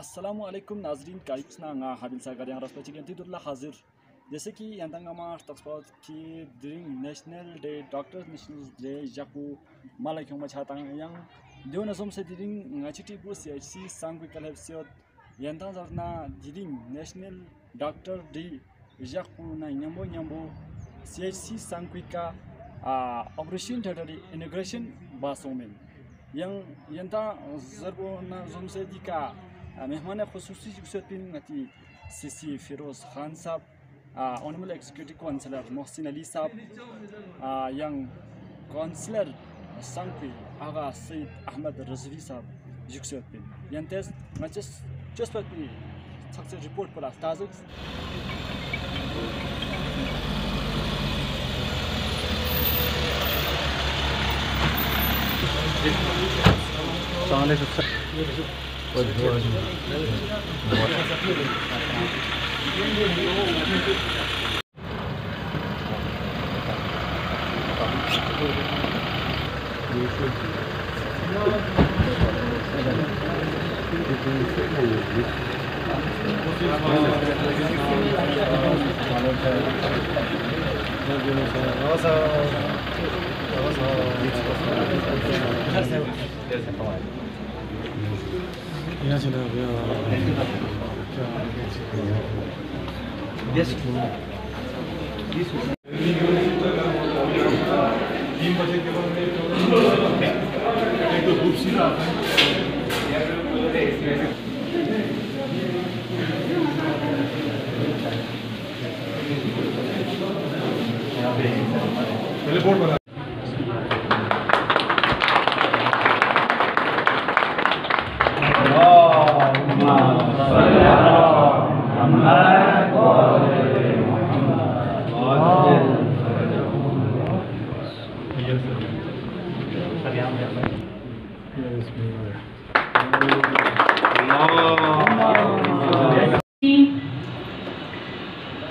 अस्सलामुअलैकुम नाजरीन काइक्सना हाबिल सागर यहाँ रस्पची गंतीदुल्ला हाजिर जैसे कि यंतंगमा तक्सपात की during national day doctors national day याकू मालक हम छातांग yang दियो नसम से during ngachiti bu CHC sangwi kalhepsiot yantang zarna during national doctor day याकू ना nyambo CHC sangwi का ऑपरेशन थिएटर इंटीग्रेशन बासोमेन yang yanta zarbo na zomse dika मेहमान खुसूसी जुक्सपिन नती सीसी फिरोज खान साहब honourable executive councillor Mohsin Ali साहब यंग काउंसिलर संगपी आगा सईद अहमद रजवी साहब जुक्सपिन यंतेस मचस चस्पति सक्सेस रिपोर्ट पर ताजुक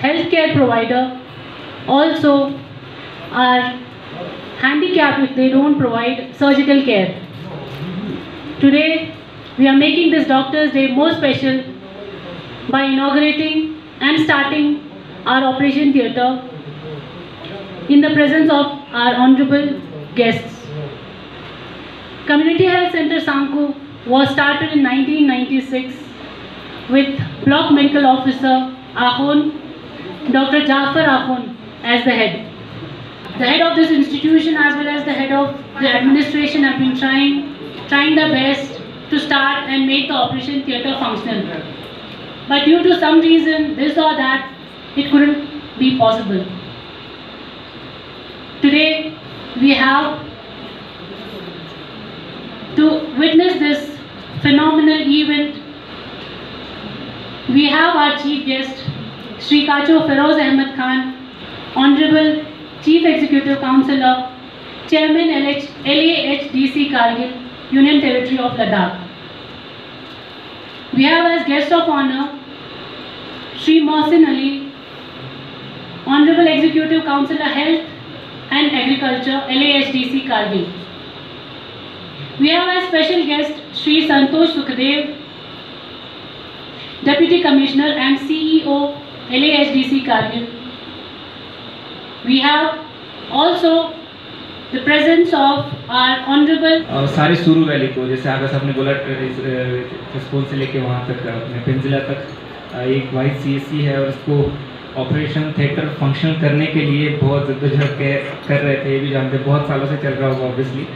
healthcare provider also are handicapped if they don't provide surgical care. Today we are making this Doctors' Day more special by inaugurating and starting our operation theatre in the presence of our honorable guests. Community Health Center Sanku was started in 1996 with Block Medical Officer Akhun, Dr. Jafar Akhun as the head. The head of this institution as well as the head of the administration have been trying their best to start and make the operation theatre functional. But due to some reason, this or that, it couldn't be possible. Today, we have to witness this phenomenal event. We have our chief guest, Shri Kacho Feroz Ahmed Khan, Honorable Chief Executive Councillor, Chairman LAHDC Kargil, Union Territory of Ladakh. We have as guest of honor, Shri Mohsin Ali, Honorable Executive Councillor Health and Agriculture, LAHDC Kargil. We have as special guest, Shri Santosh Sukhdev, Deputy Commissioner and CEO, LAHDC Kargil. We have also the presence of our honorable सारे सुरू valley को जैसे आगे आपने बोला response से लेके वहाँ तक अपने पेंजिला तक एक वाइस CSC है और इसको ऑपरेशन थिएटर फंक्शन करने के लिए बहुत जद्दोजहद कर रहे थे। ये भी जानते बहुत सालों से चल रहा होगा ऑब्वियसली।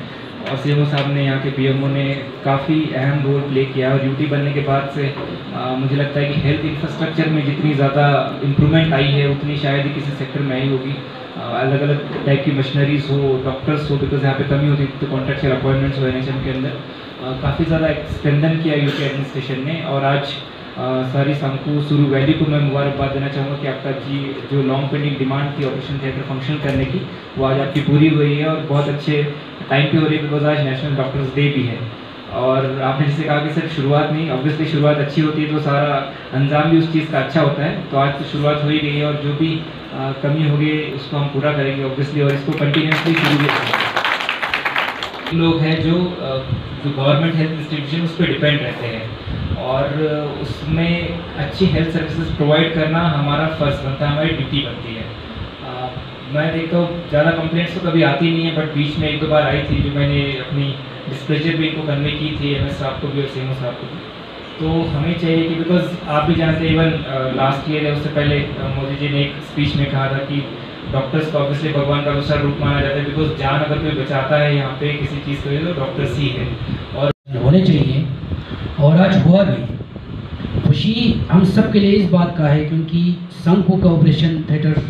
और CMO साहब ने यहाँ के PMO ने काफ़ी अहम रोल प्ले किया और ड्यूटी बनने के बाद से मुझे लगता है कि हेल्थ इंफ्रास्ट्रक्चर में जितनी ज़्यादा इम्प्रूवमेंट आई है उतनी शायद ही किसी सेक्टर में आई होगी। अलग अलग टाइप की मशीनरीज हो, डॉक्टर्स हो, बिकॉज यहाँ पे कमी होती थी तो कॉन्ट्रैक्चुअल अपॉइंटमेंट्स हो NHM के अंदर काफ़ी ज़्यादा स्ट्रेंथन किया यूपी एडमिनिस्ट्रेशन ने। और आज सारी सांकू सुरू वैली को मैं मुबारकबाद देना चाहूँगा कि आपका जी जो लॉन्ग पेंडिंग डिमांड थी ऑपरेशन थिएटर फंक्शन करने की वो आज आपकी पूरी हुई है और बहुत अच्छे टाइम पे हो रही है बिकॉज आज नेशनल डॉक्टर्स डे भी है। और आपने जैसे कहा कि सिर्फ शुरुआत नहीं, ऑब्वियसली शुरुआत अच्छी होती है तो सारा अंजाम भी उस चीज़ का अच्छा होता है। तो आज तो शुरुआत हो ही गई है और जो भी कमी होगी उसको हम पूरा करेंगे ऑब्वियसली और इसको कंटिन्यूसली शुरू लोग हैं जो गवर्नमेंट हेल्थ इंस्टीट्यूशन उस पर डिपेंड रहते हैं और उसमें अच्छी हेल्थ सर्विसेज प्रोवाइड करना हमारा फ़र्ज़ बनता है, हमारी ड्यूटी बनती है। मैं देखता हूँ ज़्यादा कंप्लेंट्स तो कभी आती नहीं है, बट बीच में 1-2 बार आई थी जो मैंने अपनी डिस्प्लेजर भी इनको करने की थी, MS साहब को भी और CMO साहब को भी। तो हमें चाहिए कि बिकॉज आप भी जानते हैं, इवन लास्ट ईयर या उससे पहले मोदी जी ने एक स्पीच में कहा था कि डॉक्टर्स को ऑब्वियसली भगवान का दूसरा रूप माना जाता है, बिकॉज जान अगर कोई बचाता है यहाँ पे किसी चीज़ के लिए तो डॉक्टर्स ही है और होने चाहिए। और आज हुआ भी। खुशी हम सब के लिए इस बात का है क्योंकि संकू का ऑपरेशन थिएटर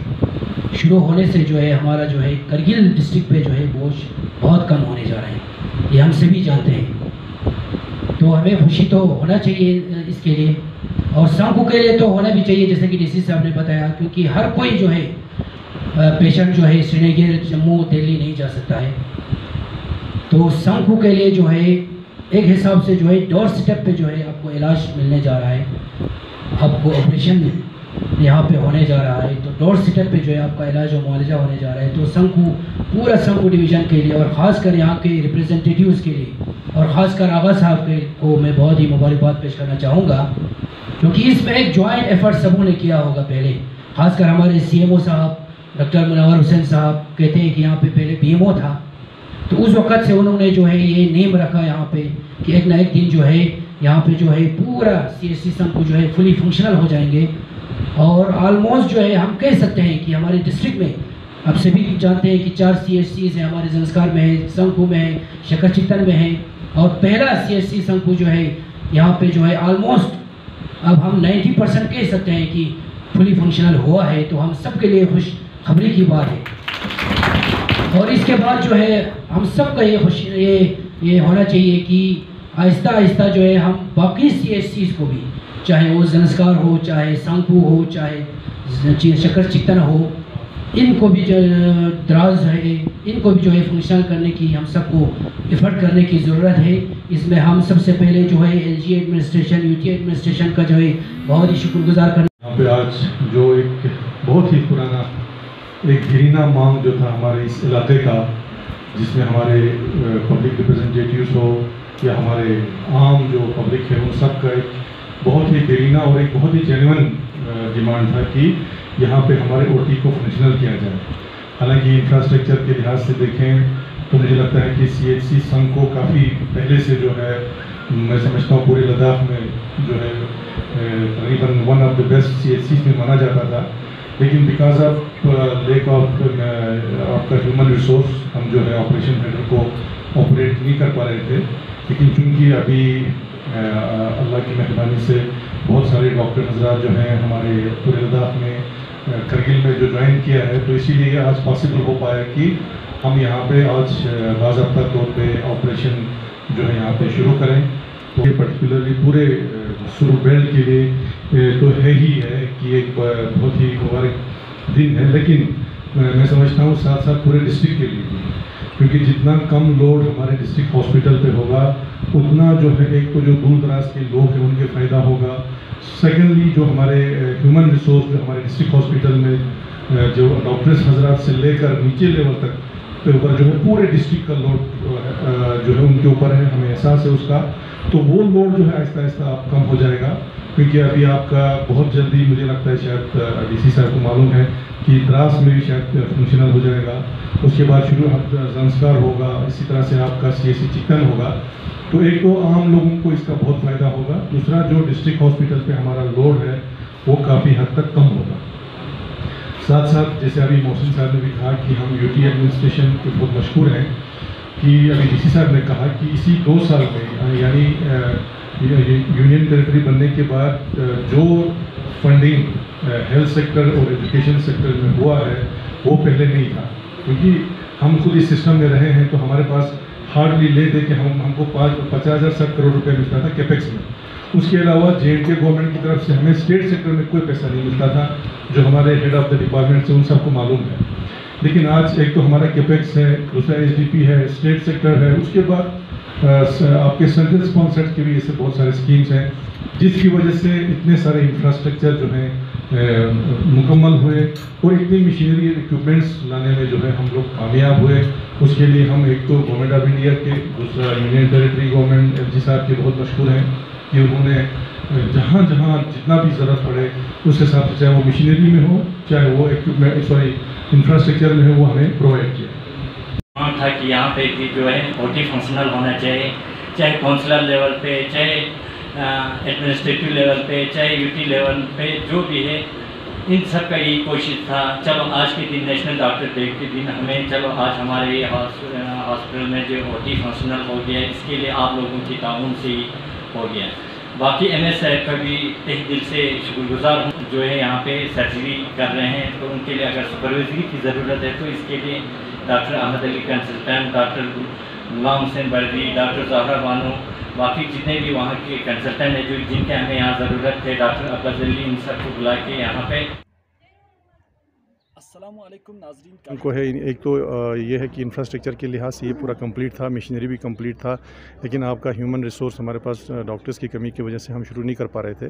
शुरू होने से जो है हमारा जो है करगिल डिस्ट्रिक्ट पे जो है बोझ बहुत कम होने जा रहे हैं, ये हम सभी जानते हैं। तो हमें खुशी तो होना चाहिए इसके लिए, और संकू के लिए तो होना भी चाहिए, जैसे कि DC साहब ने बताया, क्योंकि हर कोई जो है पेशेंट जो है श्रीनगर, जम्मू, दिल्ली नहीं जा सकता है। तो संकू के लिए जो है एक हिसाब से जो है डोर स्टेप पे जो है आपको इलाज मिलने जा रहा है, आपको ऑपरेशन यहाँ पे होने जा रहा है, तो डोर स्टेप पे जो है आपका इलाज और मुआवजा होने जा रहा है। तो संकू, पूरा संकू डिवीज़न के लिए और ख़ासकर यहाँ के रिप्रेजेंटेटिव्स के लिए और ख़ासकर आगा साहब को मैं बहुत ही मुबारकबाद पेश करना चाहूँगा, क्योंकि इसमें एक जॉइंट एफर्ट सबों ने किया होगा पहले। ख़ासकर हमारे CMO साहब डॉक्टर मुनव्वर हुसैन साहब कहते हैं कि यहाँ पे पहले BMO था, तो उस वक़्त से उन्होंने जो है ये नेम रखा यहाँ पे कि एक ना एक दिन जो है यहाँ पे जो है पूरा CHC संकू जो है फुली फंक्शनल हो जाएंगे। और ऑलमोस्ट जो है हम कह सकते हैं कि हमारे डिस्ट्रिक्ट में आप सभी जानते हैं कि 4 CHCs हैं, हमारे जंस्कार में है, संकू में है, शकर चिकन में है, और पहला CHC संकू जो है यहाँ पे जो है ऑलमोस्ट अब हम 90% कह सकते हैं कि फुली फंक्शनल हुआ है। तो हम सब के लिए खुश खबरी की बात है। और इसके बाद जो है हम सब का ये होना चाहिए कि आहिस्ता आहिस्ता जो है हम बाकी CHCs को भी, चाहे वो जंस्कार हो, चाहे संकू हो, चाहे शकर चिकन हो, इनको भी जो द्रास है, इनको भी जो है फंक्शनल करने की हम सबको एफर्ट करने की ज़रूरत है। इसमें हम सबसे पहले जो है LG एडमिनिस्ट्रेशन, UT एडमिनिस्ट्रेशन का जो है बहुत ही शुक्रगुजार करना। यहाँ पे आज जो एक बहुत ही पुराना एक घिरना मांग जो था हमारे इस इलाके का, जिसमें हमारे पब्लिक रिप्रेजेंटेटिव्स हो या हमारे आम जो पब्लिक है, उन सब का एक बहुत ही घिरना और एक बहुत ही जेन्युइन डिमांड था कि यहाँ पे हमारे OT को फंक्शनल किया जाए। हालांकि इंफ्रास्ट्रक्चर के लिहाज से देखें तो मुझे लगता है कि CHC संघ को काफ़ी पहले से जो है, मैं समझता हूँ पूरे लद्दाख में जो है तकरीबन one of the best CHCs में माना जाता था, लेकिन बिकॉज ऑफ लैक ऑफ आपका ह्यूमन रिसोर्स हम जो है ऑपरेशन थिएटर को ऑपरेट नहीं कर पा रहे थे। लेकिन चूँकि अभी अल्लाह की मेहरबानी से बहुत सारे डॉक्टर हजरात जो हैं हमारे पूरे लद्दाख में करगिल में जो ज्वाइन किया है, तो इसीलिए आज पॉसिबल हो पाया कि हम यहाँ पे आज बाज़ाब्ता तौर पे ऑपरेशन जो है यहाँ पे शुरू करें। तो ये पर्टिकुलरली पूरे सुरू बेल्ट के लिए तो है ही है कि एक बहुत ही मुबारक दिन है, लेकिन मैं समझता हूँ साथ साथ पूरे डिस्ट्रिक्ट के लिए भी, क्योंकि जितना कम लोड हमारे डिस्ट्रिक्ट हॉस्पिटल पे होगा उतना जो है एक तो जो दूर दराज के लोग हैं उनके फ़ायदा होगा। सेकेंडली जो हमारे ह्यूमन रिसोर्स जो हमारे डिस्ट्रिक्ट हॉस्पिटल में जो डॉक्टर्स हजरात से लेकर नीचे लेवल तक के ऊपर जो है पूरे डिस्ट्रिक्ट का लोड जो है उनके ऊपर है, हमें एहसास है उसका। तो वो लोड जो है आहिस्ता आहिस्ता आप कम हो जाएगा, क्योंकि अभी आपका बहुत जल्दी मुझे लगता है शायद DC साहब को मालूम है कि द्रास में भी शायद फंक्शनल हो जाएगा, उसके बाद शुरू जंस्कार होगा, इसी तरह से आपका CHC चिकन होगा। तो एक तो आम लोगों को इसका बहुत फ़ायदा होगा, दूसरा जो डिस्ट्रिक्ट हॉस्पिटल पे हमारा लोड है वो काफ़ी हद तक कम होगा। साथ साथ जैसे अभी मोहसिन साहब ने भी कहा कि हम UT एडमिनिस्ट्रेशन के बहुत मशहूर हैं, कि अभी DC साहब ने कहा कि इसी 2 साल में यानी यूनियन टेरिटरी बनने के बाद जो फंडिंग हेल्थ सेक्टर और एजुकेशन सेक्टर में हुआ है वो पहले नहीं था, क्योंकि हम खुद इस सिस्टम में रहे हैं। तो हमारे पास हार्डली ले दे के हमको 50,000 करोड़ रुपए मिलता था कैपेक्स में। उसके अलावा J&K गवर्नमेंट की तरफ से हमें स्टेट सेक्टर में कोई पैसा नहीं मिलता था, जो हमारे हेड ऑफ द डिपार्टमेंट से उन सबको मालूम है। लेकिन आज एक तो हमारा कैपेक्स है, दूसरा SDP है, स्टेट सेक्टर है, उसके बाद आपके सेंट्रल स्पॉन्सर्ड के भी ऐसे बहुत सारे स्कीम्स हैं, जिसकी वजह से इतने सारे इंफ्रास्ट्रक्चर जो हैं मुकम्मल हुए और इतनी मशीनरी इक्विपमेंट्स लाने में जो है हम लोग कामयाब हुए। उसके लिए हम एक तो गवर्नमेंट ऑफ इंडिया के, दूसरा यूनियन टेरिटरी गवर्नमेंट LG साहब के बहुत मशहूर हैं कि उन्होंने जहाँ जहाँ जितना भी ज़रूरत पड़े उस हिसाब से, चाहे वो मशीनरी में हो चाहे वो इंफ्रास्ट्रक्चर में हो, वो हमें प्रोवाइड किया। था कि यहाँ पे भी जो है ओटी फंक्शनल होना चाहिए, चाहे काउंसलर लेवल पे, चाहे एडमिनिस्ट्रेटिव लेवल पे, चाहे यूटी लेवल पे, जो भी है इन सब का यही कोशिश था। चलो आज के दिन नेशनल डॉक्टर डे के दिन हमें चलो आज हमारे हॉस्पिटल में जो ओटी फंक्शनल हो गया, इसके लिए आप लोगों की ताउन से ही हो गया। बाकी MS साहब का भी तहे दिल से शुक्रगुजार हूँ जो है यहाँ पे सर्जरी कर रहे हैं, तो उनके लिए अगर सुपरवाइजरी की ज़रूरत है तो इसके लिए doctor Ahmad Ali consultant, doctor Ghulam Hussain Bardi, doctor Zahra Bano, बाकी जितने भी वहाँ के कंसल्टेंट हैं जो जिनके हमें यहाँ ज़रूरत है, डॉक्टर अब्बास अली, इन सबको बुला के यहाँ पे। अस्सलामुअलैकुम नाज़रीन, उनको है एक तो ये है कि इंफ्रास्ट्रक्चर के लिहाज से ये पूरा कंप्लीट था, मशीनरी भी कंप्लीट था, लेकिन आपका ह्यूमन रिसोर्स हमारे पास डॉक्टर्स की कमी की वजह से हम शुरू नहीं कर पा रहे थे।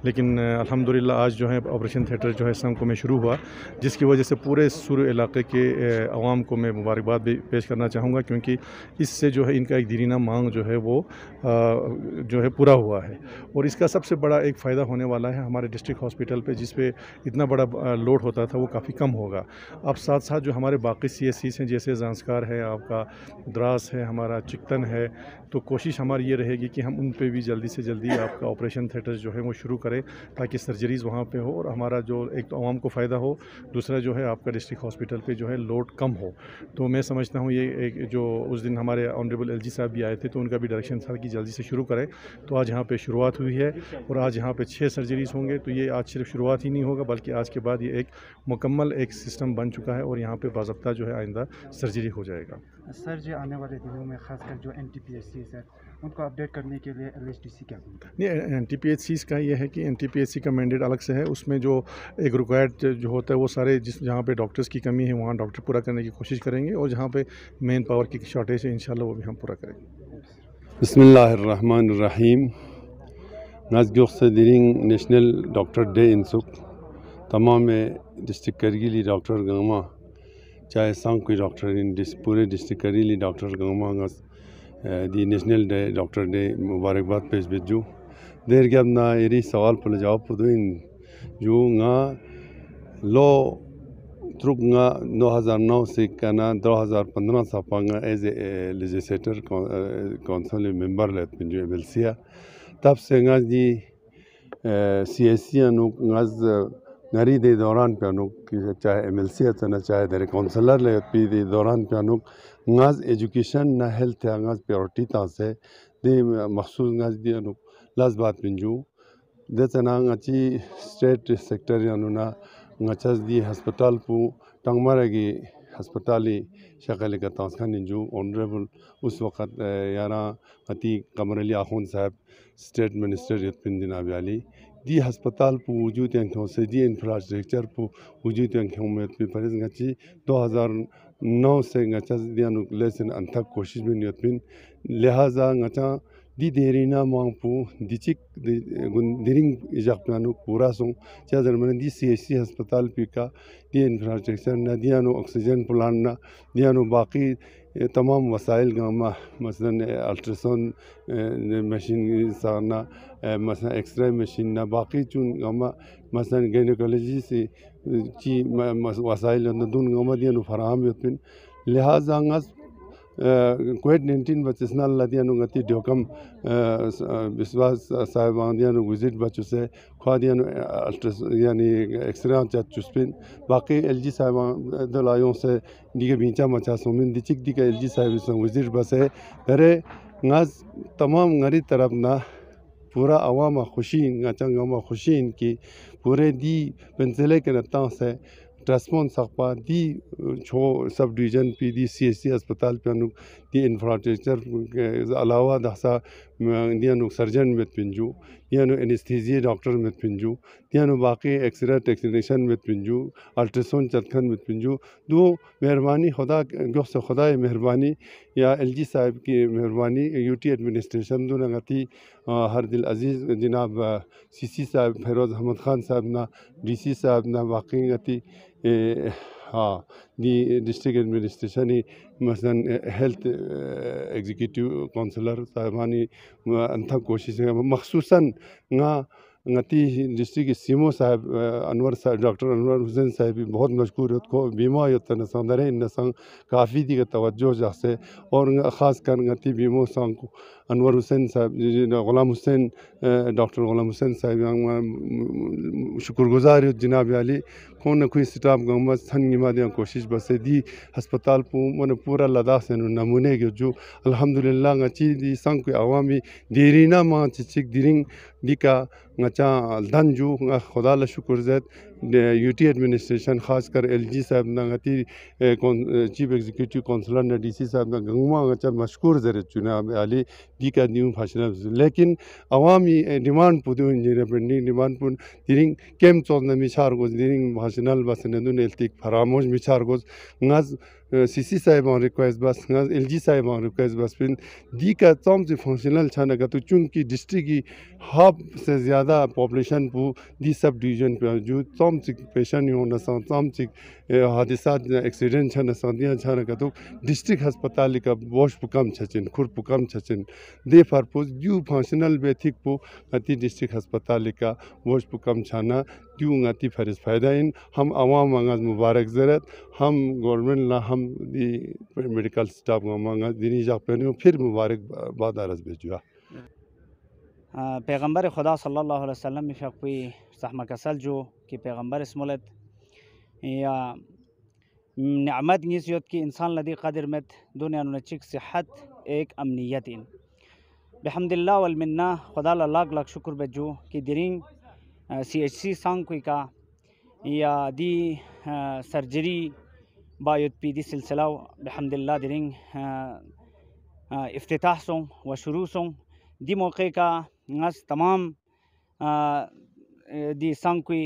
लेकिन अल्हम्दुलिल्लाह आज जो है ऑपरेशन थिएटर जो है संको में शुरू हुआ, जिसकी वजह से पूरे सुर इलाके के अवाम को मैं मुबारकबाद भी पेश करना चाहूँगा, क्योंकि इससे जो है इनका एक दीरीना मांग जो है वो जो है पूरा हुआ है। और इसका सबसे बड़ा एक फ़ायदा होने वाला है हमारे डिस्ट्रिक्ट हॉस्पिटल पे, जिस पे इतना बड़ा लोड होता था वो काफ़ी कम होगा। अब साथ साथ जो हमारे बाकी CSCs हैं, जैसे ज़ांस्कार है, आपका द्रास है, हमारा चिकतन है, तो कोशिश हमारी ये रहेगी कि हम उन पे भी जल्दी से जल्दी आपका ऑपरेशन थिएटर्स जो है वो शुरू करें, ताकि सर्जरीज़ वहाँ पे हो और हमारा जो एक तो आवाम को फ़ायदा हो, दूसरा जो है आपका डिस्ट्रिक्ट हॉस्पिटल पे जो है लोड कम हो। तो मैं समझता हूँ ये एक जो उस दिन हमारे ऑनरेबल LG साहब भी आए थे, तो उनका भी डायरेक्शन था कि जल्दी से शुरू करें। तो आज यहाँ पे शुरुआत हुई है और आज यहाँ पे 6 सर्जरीज़ होंगे। तो ये आज सिर्फ शुरुआत ही नहीं होगा, बल्कि आज के बाद ये एक मुकम्मल एक सिस्टम बन चुका है और यहाँ पे बाज़ाब्ता जो है आइंदा सर्जरी हो जाएगा। सर जी आने वाले दिनों में खासकर जो NTPHCs है उनको अपडेट करने के लिए LHDC क्या करेगा? नहीं, NTPHCs का ये है कि NTPHC का मैंडेट अलग से है, उसमें जो एक रिक्वायर्ड जो होता है वो सारे जहाँ पे डॉक्टर्स की कमी है वहाँ डॉक्टर पूरा करने की कोशिश करेंगे, और जहाँ पे मेन पावर की शॉर्टेज है इंशाल्लाह वो भी हम पूरा करेंगे। बिस्मिल्लाहिर्रहमानिर्रहीम। नाज़गुख्तदीरिंग नेशनल डॉक्टर डे इंसुक तमाम डिस्ट्रिक्ट करगिली डॉक्टर गमा चाहे सांग कोई डॉक्टर इन पूरे डिस्ट्रिक्ट करगिली डॉक्टर गमा दी नेशनल डे डॉक्टर डे मुबारकबाद पेश भेजू। देर के अपना यही सवाल पर जवाब पुदुइन जो ना लो ट्रुक ना 2009 से कहना 2015 सा पांगा as a legislator council member लेत जो एमएलसी तब से ना जी CSC अनुक नाज नरी दे दौरान पे अनुक चाहे MLC है चाहे दरे काउंसलर ले पी दे दौरान पे अनुक नाज एजुकेशन ना हेल्थ नाज प्रायोरिटी तासे दे मखसूस नाज दी अनुक लाज बात पिंजू दे तना ngaci स्टेट सेक्रेटरी अनुना ngachas दी अस्पताल पु टंगमारगी अस्पताली शक्ल का तासखान निंजू ऑनरेबल उस वक़्त यारा अती कमर अली आखुन साहब स्टेट मिनिस्टर यतपिन जनाब अली दी अस्पताल पु वजूद यांखों से दी इंफ्रास्ट्रक्चर पु वजूद यांखों में भी फरिज ngaci 2009 से ngachas दी अनुलेसन अंतक कोशिश में यतपिन लिहाजा ngaca दी देरीना मांगपू दिचिक दिरिंग इजाकनानु पूरा सों चाहे जर्मनी दी CSC अस्पताल पी का दी इंफ्रास्ट्रक्चर ना दियानो ऑक्सीजन प्लांट ना दियानो बाकी तमाम वसाइल गामा मसलन अल्ट्रासाउंड मशीन साना मसलन एक्सरे मशीन ना बाकी चुन गामा मसलन गायनेकोलॉजी से ची वसाइल दून गामा दियानो फराहम यतपिन लिहाजा कोविड-19 बचना लदियानु गति ड्योकम विश्वास साहिबानियानु विजिट बचुसे ख्वादियानु यानी एक्सरे चुस्पिन बाकी LG साहिबा दलायों से दिगे बीचा मचा सोमिन दिचिक दिके LG साहिब से विजिट बसे दरे नाज तमाम गरी तरफ ना पूरा अवामा खुशी ngachangama खुशी इनकी पूरे दी पेंसिले के नता से ट्रांसपोर्ट सकपा दी छो सब डिवीजन पी दी CSC अस्पताल पे अनुक दी इंफ्रास्ट्रक्चर के अलावा दसा दियानु सर्जन में पिंजू दियानु एनेस्थीसिया डॉक्टर में पिंजू दियानु बाकी एक्सरे टेक्नीशियन में पिंजू अल्ट्रासाउंड चतखन में पिंजू दो मेहरबानी खुदा गो से खुदा मेहरबानी या LG साहब की मेहरबानी UT एडमिनिस्ट्रेशन दो नगती हर दिल अजीज़ जनाब CC साहब फिरोज़ अहमद खान साहब ना DC साहब ना बाकी गति हाँ दी डिस्ट्रिक्ट एडमिनिस्ट्रेशन मसलन हेल्थ एग्जीक्यूटिव काउंसलर साहबानी अंथा कोशिश मखसूसन ngati district simo sahab anwar sahab dr anwar hussain sahab भी बहुत मशहूर है को बीमा यतन संदरे इन संग काफ़ी दी तवज्जो जैसे और ख़ास कर ngati बीमो संग अनवर हुसैन साहब गुलाम हुसैन डॉक्टर गुलाम हुसैन साहब शुक्रगुजार जनाब अली कौन कोई स्टाफ गम सन मादिया कोशिश बस दी अस्पताल मन पूरा लद्दाख से नमूने के जो अल्हम्दुलिल्लाह ngati दी संग को अवामी देरीना मा चिक दिरिंग दिका ngचा दंजू खुदा ला शुक्र जैद यूटी एडमिनिस्ट्रेशन खास कर एलजी साहब ngati चीफ एग्जीक्यूटिव काउंसलर ने डीसी साहब गंगमा ngचा मशहूर जरे जनाब अली दी का न्यू भाषण लेकिन अवामी डिमांड पुदो इंजीनियर पेंडिंग डिमांड पुन दिरिंग केम चोल मिसार गो दिरिंग भाषणल बसने दुन एल्तिक फरामोश मिसार गो ngaz सीसी साहब ऑन रिक्वेस्ट बस ngaz एलजी साहब ऑन रिक्वेस्ट बस पिन दी का तमाम से फंक्शनल छाना का तो चूंकि डिस्ट्रिक्ट की हब से ज़्यादा पॉपुलेशन पू दी सब डिवीजन पे जो तमाम से पेशेंट होना तमाम से हादसा एक्सीडेंट छाना संदियाँ छाना का तो डिस्ट्रिक्ट अस्पताल का वॉश पुकम छचिन खुर पुकम छचिन दे पर्पज यू फंक्शनल बेथिक पू अति डिस्ट्रिक्ट अस्पताल का वॉश पुकम छाना क्यों अति फरिज फ़ायदा इन हम आवाम मंगाज मुबारक ज़रत हम गवर्नमेंट ला हम दी मेडिकल स्टाफ मंगाज दिनी जाक पे फिर मुबारक बाद अर्ज़ भेजुआ पैगंबर खुदा सल्लल्लाहु अलैहि वसल्लम में फ़क़ी सहमा कसल जो कि पैगंबर स्मोलत या निअमत निस्यत की इंसान लदी कदर में दुनिया नचिक सेहत एक अमनियत इन बिहम्दिल्लाह वल मिन्ना खुदा लाख लाख शुक्र बेजो कि दिरिंग CHC सांग कोई का या दी सर्जरी बायुत पी दी सिलसिला बिहम्दिल्लाह दिरिंग इफ्तिताह सों व शुरू सों दी मौके का नस तमाम दी सांग कोई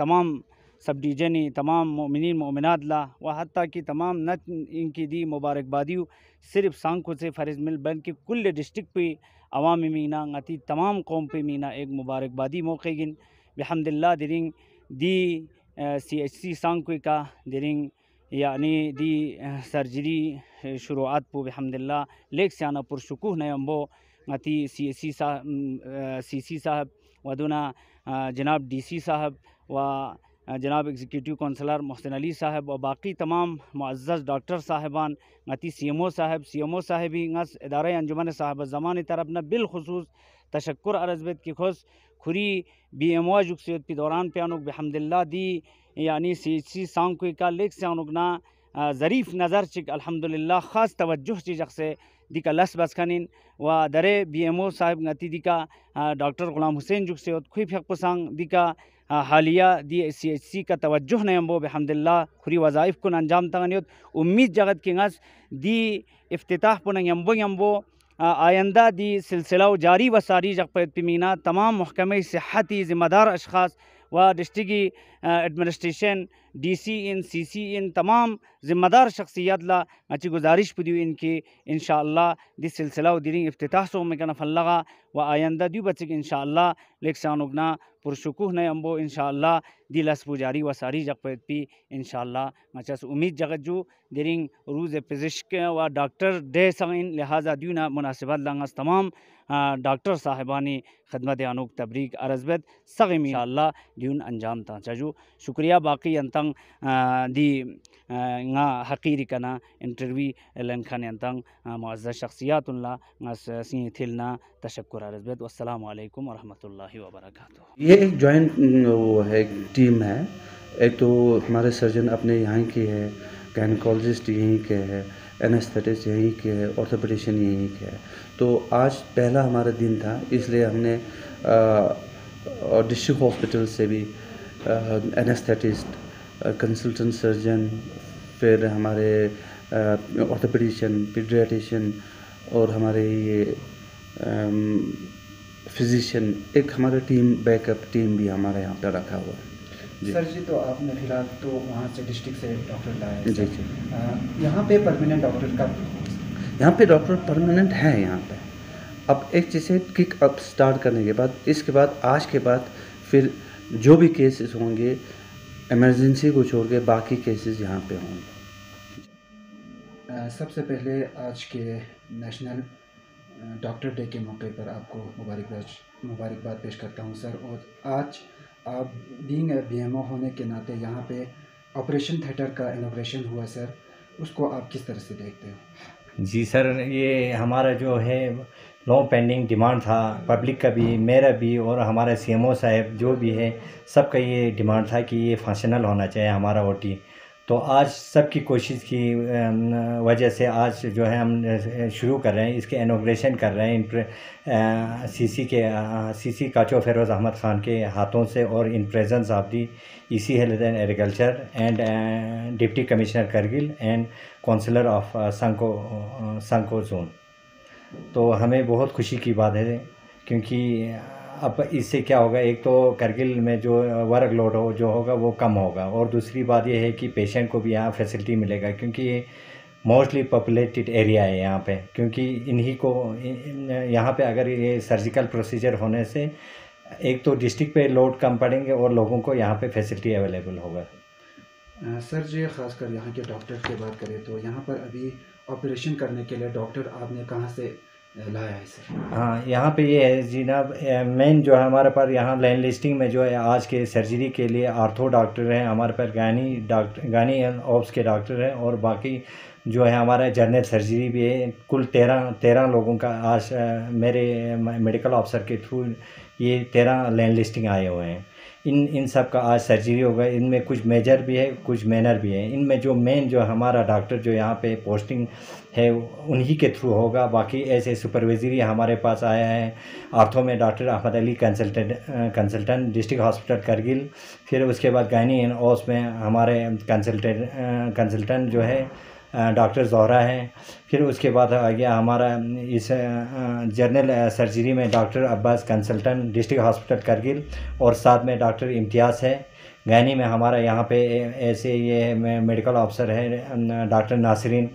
तमाम सब डिवीजनी तमाम मोमिनीन मोमिनात ला व हत्ता कि तमाम न इनकी दी मुबारकबादी सिर्फ सांग को से फ़र्ज़ मिल बल्कि कुल डिस्ट्रिक्ट पे अवामी मीना ngati तमाम कौम पे मीना एक मुबारकबादी मौके गिन बिहम्दिल्लाह दिरिंग दी CHC सांग कोई का दिरिंग यानी दी सर्जरी शुरुआत पो बिहम्दिल्लाह लेक सियाना पुरशुकूह नयम्बो ngati CC साहब वदुना जनाब DC साहब व जनाब एग्जीक्यूटिव काउंसलर मोहसिन अली साहब और बाकी तमाम मुअज़्ज़ज़ डॉक्टर साहिबान ngati CMO साहब ही ngस इदारे अंजुमन साहब ज़मानी तरफ न बिलखुसूस तशक्कुर अर्ज़बत की खुश खुरी BMO जुक्सियत के दौरान प्यानुक बिहम्दिल्लाह दी यानी CHC सांग कोई का लेक से अनुगना ज़रीफ़ नज़र चिक अल्हम्दुलिल्लाह ख़ास तवज्जुह चीज़ से दिका लस बस खनिन व दरे BMO साहब ngati दिका डॉक्टर गुलाम हुसैन जुक्सियत खुई फेक पसंग दिका हालिया दी CHC का तवज्जुह नयम्बो बिहम्दिल्लाह खुरी वज़ाइफ को अंजाम तंगनियत उम्मीद जगत के ngस दी इफ्तिताह पुन यम्बो आयंदा दी सिलसिला जारी व सारी जगपत मीना तमाम महकमे सेहती ज़िम्मेदार अशख़ास व डिस्ट्रिक्ट एडमिनिस्ट्रेशन DC इन CC इन तमाम ज़िम्मेदार शख्सियत ला अच्छी गुजारिश पुदी इनकी इंशाअल्लाह दी सिलसिला दिरिंग इफ्तिताह सो में कना फल्लगा व आयंदा दी बच्चे इंशाअल्लाह लेक्सानुगना पुरशुकूह ने अम्बो इंशाअल्लाह दी लस पुजारी व सारी जगपत पी इंशाअल्लाह मचस उम्मीद जगत जो दिरिंग रोज़ फिजिक व डॉक्टर डे संग लिहाजा द्यूना मुनासिबत लंगस तमाम डॉक्टर साहिबानी खदमत अनुक तबरीक अर्ज़बत सगम इंशाअल्लाह द्यून अंजाम ता चजू शुक्रिया बाकी अंतंग दी nga hakiri kana interview len khan antang muazzaz shakhsiyatullah ngas sin thilna tashakkur arzbet wassalamu alaikum wa rahmatullahi wa barakatuh। ये एक जॉइंट वो है टीम है, एक तो हमारे सर्जन अपने यहाँ के है, गायनेकोलॉजिस्ट यहीं के है, एनेस्थेटिस्ट यहीं के है, ऑर्थोपेडिशियन यहीं के है। तो आज पहला हमारा दिन था, इसलिए हमने डिस्ट्रिक्ट हॉस्पिटल से भी एनेस्थेटिस्ट कंसल्टेंट सर्जन, फिर हमारे ऑर्थोपेडिशियन, पीडियाट्रिशियन और हमारे ये फिजिशियन, एक हमारा टीम बैकअप टीम भी हमारे यहाँ पर रखा हुआ है। सर जी, तो आपने फिलहाल तो वहाँ से डिस्ट्रिक्ट से डॉक्टर लाए जी जी। यहाँ पे परमानेंट डॉक्टर का यहाँ पे डॉक्टर परमानेंट है यहाँ पे। अब एक जैसे किक अप स्टार्ट करने के बाद, इसके बाद आज के बाद फिर जो भी केसेस होंगे इमरजेंसी को छोड़ के बाकी केसेस यहाँ पे होंगे। सबसे पहले आज के नेशनल डॉक्टर डे के मौके पर आपको मुबारकबाद पेश करता हूँ सर। और आज आप बीइंग BMO होने के नाते यहाँ पे ऑपरेशन थिएटर का इनॉग्रेशन हुआ सर, उसको आप किस तरह से देखते हो? जी सर, ये हमारा जो है लॉन्ग पेंडिंग डिमांड था, पब्लिक का भी, मेरा भी और हमारा CMO साहब जो भी है सबका ये डिमांड था कि ये फंक्शनल होना चाहिए हमारा OT। तो आज सबकी कोशिश की वजह से आज जो है हम शुरू कर रहे हैं, इसके इनॉग्रेशन कर रहे हैं CC काचो फेरोज़ अहमद ख़ान के हाथों से और in presence of the EC health and agriculture and deputy commissioner Kargil and councillor of Sankoo zone. तो हमें बहुत खुशी की बात है, क्योंकि अब इससे क्या होगा, एक तो करगिल में जो वर्क लोड जो होगा वो कम होगा, और दूसरी बात ये है कि पेशेंट को भी यहाँ फैसिलिटी मिलेगा, क्योंकि ये मोस्टली पॉपुलेटेड एरिया है यहाँ पे। क्योंकि इन्हीं को यहाँ पे अगर ये सर्जिकल प्रोसीजर होने से एक तो डिस्ट्रिक्ट पे लोड कम पड़ेंगे और लोगों को यहाँ पे फैसिलिटी अवेलेबल होगा। सर जी, ख़ासकर यहाँ के डॉक्टर की बात करें तो यहाँ पर अभी ऑपरेशन करने के लिए डॉक्टर आपने कहाँ से लाया है सर? हाँ, यहाँ पे ये है जनाब, मेन जो है हमारे पास यहाँ लाइन लिस्टिंग में जो है आज के सर्जरी के लिए आर्थो डॉक्टर हैं, हमारे पास गानी एंड ऑप्स के डॉक्टर हैं, और बाकी जो है हमारा जनरल सर्जरी भी है। कुल 13 लोगों का आज मेरे मेडिकल ऑफिसर के थ्रू ये 13 लाइन लिस्टिंग आए हुए हैं। इन सब का आज सर्जरी होगा। इनमें कुछ मेजर भी है, कुछ मेनर भी है। इनमें जो मेन जो हमारा डॉक्टर जो यहाँ पे पोस्टिंग है उन्हीं के थ्रू होगा। बाकी ऐसे सुपरवाइजरी हमारे पास आया है। आर्थो में doctor Ahmad Ali consultant district hospital Kargil, फिर उसके बाद गायनी एंड ऑस में हमारे कंसल्टेंट जो है डॉक्टर ज़ोहरा हैं। फिर उसके बाद आ गया हमारा इस जनरल सर्जरी में doctor Abbas consultant district hospital Kargil, और साथ में डॉक्टर इम्तियाज़ है। गायनी में हमारा यहाँ पे ऐसे ये मेडिकल ऑफिसर है डॉक्टर नासरीन,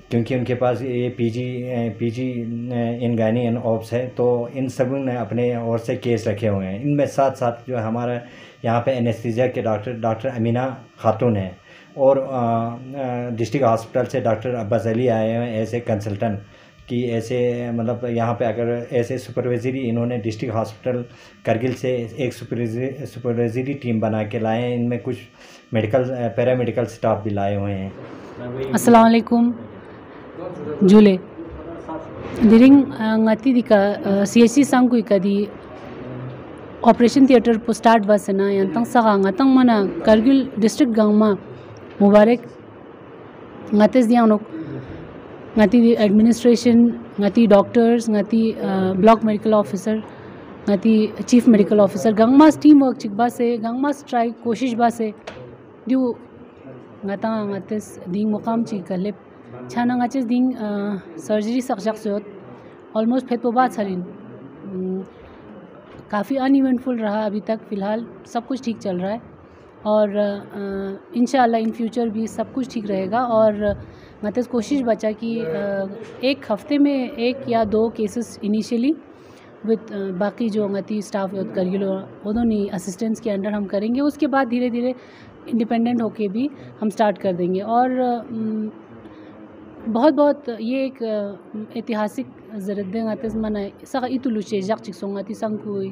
क्योंकि उनके पास ये PG in gynae and ops है। तो इन सब ने अपने ओर से केस रखे हुए हैं। इनमें साथ साथ जो हमारा यहाँ पे एनेस्थीसिया के डॉक्टर अमीना खातून है, और डिस्ट्रिक्ट हॉस्पिटल से डॉक्टर अब्बास अली आए हैं ऐसे कंसल्टेंट कि ऐसे मतलब यहाँ पे अगर ऐसे सुपरवाइजरी इन्होंने डिस्ट्रिक्ट हॉस्पिटल करगिल से एक सुपरवाइजरी टीम बना के लाए हैं। इनमें कुछ पैरामेडिकल स्टाफ भी लाए हुए हैं। अस्सलाम वालेकुम जुले दिरिंग ngati dika CHC sangku ikadi operation theater po start basena yantang saga ngatang mana Kargil district gangma mubarak ngates dianok ngati administration ngati doctors ngati block medical officer ngati chief medical officer gangma team work chikba se gangma strike koshish ba se diu ngata ngates ding muqam chi kalep छाना ngaches ding surgery सक्जक सोत almost फेत तो बात सरिन काफ़ी uneventful रहा अभी तक। फ़िलहाल सब कुछ ठीक चल रहा है, और इंशाल्लाह इन फ्यूचर भी सब कुछ ठीक रहेगा। और मतलब कोशिश बचा कि एक हफ्ते में 1 या 2 केसेस इनिशियली विद बाकी जो ngati स्टाफ करगिल उन्होंने असिस्टेंस के अंडर हम करेंगे। उसके बाद धीरे धीरे इंडिपेंडेंट होके भी हम स्टार्ट कर देंगे। और बहुत ये एक ऐतिहासिक ज़रदे ngates mana saka ituluche jak chik songati sangkui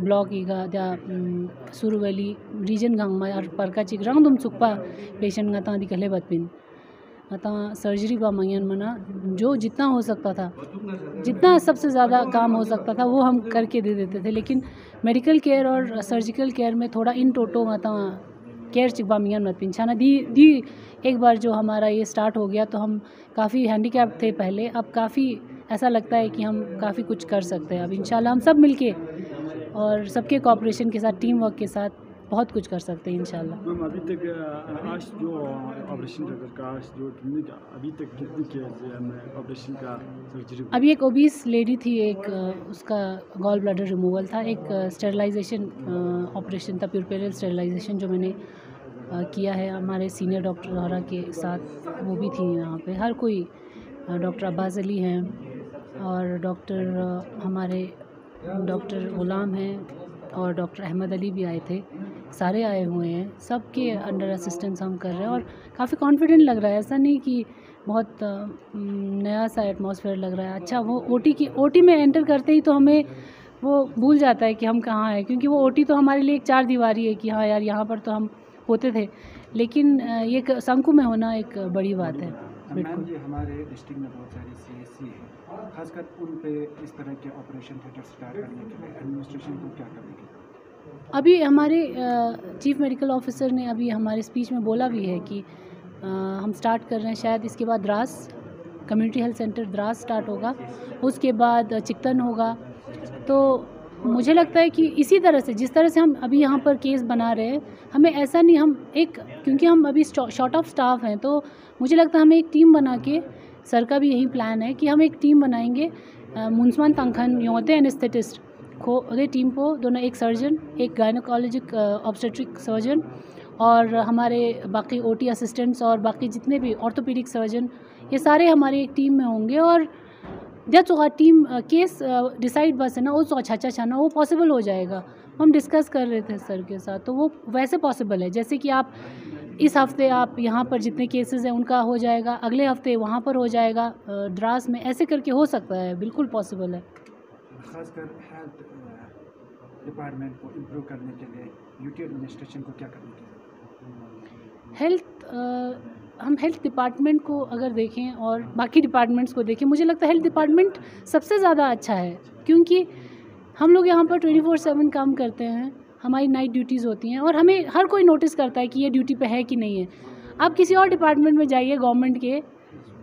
block Eega दा सुरवली रीजन गंगमा और परका चिक रंगदुम चुकपा पेशेंट ngata दिखले बतपिन ngata सर्जरी बा मंगन मना जो जितना हो सकता था, जितना सबसे ज़्यादा काम हो सकता था वो हम करके दे देते थे। लेकिन मेडिकल केयर और सर्जिकल केयर में थोड़ा इन टोटो ngata केयर चिकबा मियान मत पिंछाना दी एक बार जो हमारा ये स्टार्ट हो गया तो हम काफ़ी हैंडीकैप थे पहले, अब काफ़ी ऐसा लगता है कि हम काफ़ी कुछ कर सकते हैं। अब इंशाल्लाह हम सब मिलके और सबके कोऑपरेशन के साथ, टीम वर्क के साथ बहुत कुछ कर सकते हैं इंशाल्लाह। मैम अभी तक आज जो ऑपरेशन का जो अभी तक कितनी केस ऑपरेशन का सर्जरी? अभी एक ओबीस लेडी थी, एक उसका गॉल ब्लैडर रिमूवल था, एक स्टेरलाइजेशन ऑपरेशन था, प्यूरपेरियल स्टेरलाइजेशन जो मैंने किया है हमारे सीनियर डॉक्टर ज़ोहरा के साथ, वो भी थी यहाँ पे। हर कोई, डॉक्टर अब्बास अली हैं और हमारे डॉक्टर गुलाम हैं और डॉक्टर अहमद अली भी आए थे। सारे आए हुए हैं, सबके अंडर असिस्टेंस हम कर रहे हैं और काफ़ी कॉन्फिडेंट लग रहा है। ऐसा नहीं कि बहुत नया सा एटमॉस्फेयर लग रहा है। अच्छा, वो ओटी में एंटर करते ही तो हमें वो भूल जाता है कि हम कहाँ हैं, क्योंकि वो ओटी तो हमारे लिए एक चार दीवारी है कि हाँ यार यहाँ पर तो हम होते थे, लेकिन ये शंकु में होना एक बड़ी बात है। मैम, ये हमारे डिस्ट्रिक्ट में बहुत सारी CSC है, खासकर उन पे इस तरह के ऑपरेशन थिएटर स्टार्ट करने के लिए एडमिनिस्ट्रेशन को क्या करेगी? अभी हमारे चीफ मेडिकल ऑफिसर ने अभी हमारे स्पीच में बोला भी है कि हम स्टार्ट कर रहे हैं, शायद इसके बाद Dras community health centre Dras start होगा, उसके बाद चिकतन होगा। तो मुझे लगता है कि इसी तरह से जिस तरह से हम अभी यहाँ पर केस बना रहे हैं, हमें ऐसा नहीं, हम एक, क्योंकि हम अभी शॉर्ट ऑफ स्टाफ हैं, तो मुझे लगता है हमें एक टीम बना के, सर का भी यही प्लान है कि हम एक टीम बनाएंगे। मुंसमान तंखन योते एनेस्थेटिस्ट को टीम को दोनों, एक सर्जन, एक गायनोकोलॉजिक ऑब्स्टेट्रिक सर्जन और हमारे बाकी OT असिस्टेंट्स और बाकी जितने भी ऑर्थोपेडिक सर्जन, ये सारे हमारी एक टीम में होंगे। और जब टीम केस डिसाइड बस है ना, वो तो अच्छा अच्छा ना वो पॉसिबल हो जाएगा। हम डिस्कस कर रहे थे सर के साथ, तो वो वैसे पॉसिबल है, जैसे कि आप इस हफ्ते आप यहाँ पर जितने केसेस हैं उनका हो जाएगा, अगले हफ्ते वहाँ पर हो जाएगा द्रास में, ऐसे करके हो सकता है, बिल्कुल पॉसिबल है। खासकर हेल्थ डिपार्टमेंट को इम्प्रूव करने के लिए UT एडमिनिस्ट्रेशन को क्या करने की हम हेल्थ डिपार्टमेंट को अगर देखें और बाकी डिपार्टमेंट्स को देखें, मुझे लगता है हेल्थ डिपार्टमेंट सबसे ज़्यादा अच्छा है, क्योंकि हम लोग यहाँ पर 24/7 काम करते हैं, हमारी नाइट ड्यूटीज़ होती हैं और हमें हर कोई नोटिस करता है कि ये ड्यूटी पे है कि नहीं है। आप किसी और डिपार्टमेंट में जाइए, गवर्नमेंट के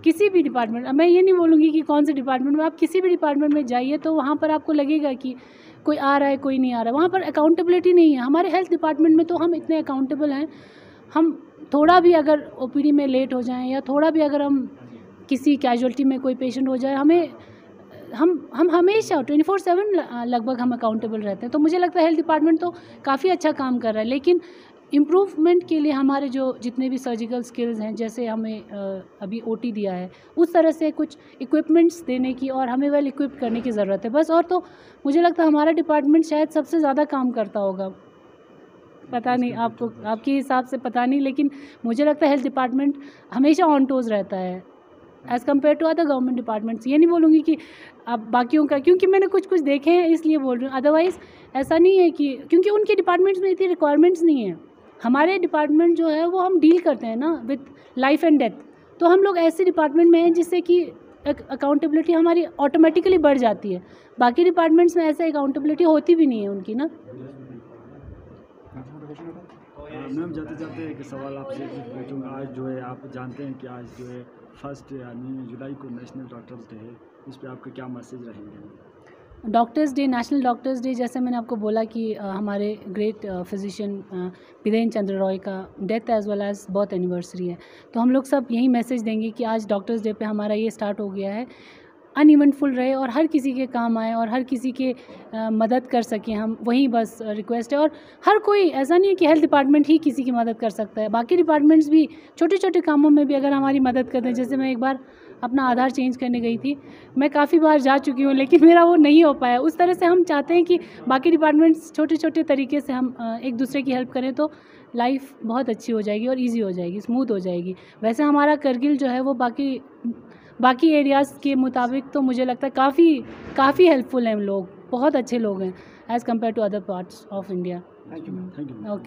किसी भी डिपार्टमेंट, मैं ये नहीं बोलूँगी कि कौन से डिपार्टमेंट में, आप किसी भी डिपार्टमेंट में जाइए तो वहाँ पर आपको लगेगा कि कोई आ रहा है, कोई नहीं आ रहा है, वहाँ पर अकाउंटेबिलिटी नहीं है। हमारे हेल्थ डिपार्टमेंट में तो हम इतने अकाउंटेबल हैं, हम थोड़ा भी अगर OPD में लेट हो जाएं या थोड़ा भी अगर हम किसी कैजुअल्टी में कोई पेशेंट हो जाए, हम हमेशा 24/7 लगभग हम अकाउंटेबल रहते हैं। तो मुझे लगता है हेल्थ डिपार्टमेंट तो काफ़ी अच्छा काम कर रहा है, लेकिन इम्प्रूवमेंट के लिए हमारे जो जितने भी सर्जिकल स्किल्स हैं, जैसे हमें अभी OT दिया है, उस तरह से कुछ इक्विपमेंट्स देने की और हमें वेल इक्विप करने की ज़रूरत है बस। और तो मुझे लगता है हमारा डिपार्टमेंट शायद सबसे ज़्यादा काम करता होगा, पता नहीं आपको, आपके हिसाब से पता नहीं, लेकिन मुझे लगता है हेल्थ डिपार्टमेंट हमेशा ऑन टोज रहता है as compare to other government departments. ये नहीं बोलूँगी कि आप बाकियों का, क्योंकि मैंने कुछ देखे हैं इसलिए बोल रही हूँ, अदरवाइज़ ऐसा नहीं है कि, क्योंकि उनके डिपार्टमेंट्स में इतनी रिक्वायरमेंट्स नहीं है। हमारे डिपार्टमेंट जो है वो हम डील करते हैं ना विद लाइफ एंड डेथ, तो हम लोग ऐसे डिपार्टमेंट में हैं जिससे कि अकाउंटेबिलिटी हमारी ऑटोमेटिकली बढ़ जाती है। बाकी डिपार्टमेंट्स में ऐसे अकाउंटेबिलिटी होती भी नहीं है उनकी ना। मैम, जाते जाते एक सवाल आपसे पूछूँगा, आज जो है आप जानते हैं कि आज जो है 1 जुलाई को नेशनल डॉक्टर्स डे है, इस पर आपके क्या मैसेज रहेंगे? Doctors day, national doctors day, जैसे मैंने आपको बोला कि हमारे ग्रेट फिजिशियन बिरेन चंद्र रॉय का death as well as birth anniversary है, तो हम लोग सब यही मैसेज देंगे कि आज डॉक्टर्स डे पे हमारा ये स्टार्ट हो गया है, अनइवेंटफुल रहे और हर किसी के काम आए और हर किसी के मदद कर सकें हम, वही बस रिक्वेस्ट है। और हर कोई, ऐसा नहीं है कि हेल्थ डिपार्टमेंट ही किसी की मदद कर सकता है, बाकी डिपार्टमेंट्स भी छोटे छोटे कामों में भी अगर हमारी मदद करते हैं। जैसे मैं एक बार अपना आधार चेंज करने गई थी, मैं काफ़ी बार जा चुकी हूँ लेकिन मेरा वो नहीं हो पाया। उस तरह से हम चाहते हैं कि बाकी डिपार्टमेंट्स छोटे छोटे तरीके से हम एक दूसरे की हेल्प करें, तो लाइफ बहुत अच्छी हो जाएगी और ईजी हो जाएगी, स्मूथ हो जाएगी। वैसे हमारा करगिल जो है वो बाकी एरियाज़ के मुताबिक तो मुझे लगता है काफ़ी हेल्पफुल हैं लोग, बहुत अच्छे लोग हैं as compare to other parts of India. Thank you. Okay.